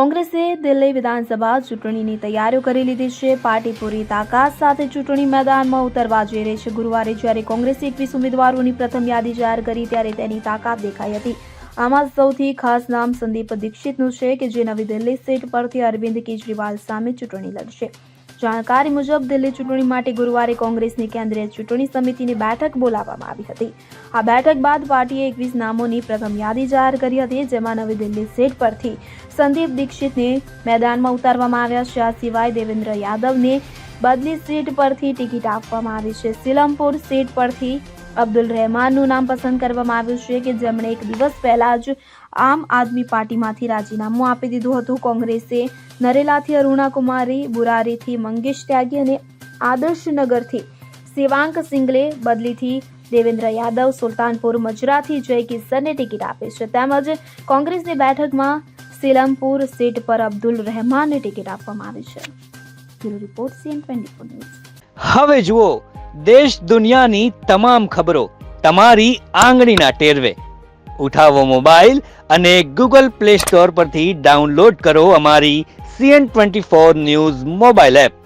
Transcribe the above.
કોંગ્રેસે દિલ્હી વિધાનસભા ચૂંટણીની તૈયારીઓ કરી લીધી છે. પાર્ટી પૂરી તાકાત સાથે ચૂંટણી મેદાનમાં ઉતરવા જઈ રહી છે. ગુરુવારે જ્યારે કોંગ્રેસે 21 ઉમેદવારોની પ્રથમ યાદી જાહેર કરી ત્યારે તેની તાકાત દેખાઈ હતી. આમાં સૌથી ખાસ નામ સંદીપ દીક્ષિતનું છે કે જે નવી દિલ્હી સીટ પરથી અરવિંદ કેજરીવાલ સામે ચૂંટણી લડશે. જાણકારી મુજબ દિલ્હી ચૂંટણી માટે ગુરુવારે કોંગ્રેસની કેન્દ્રીય ચૂંટણી સમિતિની બેઠક બોલાવવામાં આવી હતી. આ બેઠક બાદ પાર્ટીએ 21 નામોની પ્રથમ યાદી જાહેર કરી હતી, જેમાં નવી દિલ્હી સીટ પરથી સંદીપ દીક્ષિતને મેદાનમાં ઉતારવામાં આવ્યા છે. આ સિવાય દેવેન્દ્ર યાદવને બદલી સીટ પરથી ટિકિટ આપવામાં આવી છે. સીલમપુર સીટ પરથી અબ્દુલ રહેમાનનું નામ પસંદ કરવામાં આવ્યું છે કે જેમણે એક દિવસ પહેલા જ આમ આદમી પાર્ટીમાંથી રાજીનામું આપી દીધું હતું. કોંગ્રેસે નરેલાથી અરુણા કુમારી, બુરારીથી મંગેશ ત્યાગી અને આદર્શનગરથી શિવાંક સિંગલે, બદલીથી દેવેન્દ્ર યાદવ, સુલતાનપુર મજરાથી જય કિશનને ટિકિટ આપી છે. તેમજ કોંગ્રેસની બેઠકમાં સીલમપુર સીટ પર અબ્દુલ રહેમાનને ટિકિટ આપવામાં આવી છે. Bureau report CN24 news. હવે જુઓ દેશ દુનિયાની તમામ ખબરો તમારી આંગળીના ટેરવે. ઉઠાવો મોબાઈલ અને Google Play Store પરથી ડાઉનલોડ કરો અમારી CN24 ન્યૂઝ મોબાઈલ એપ.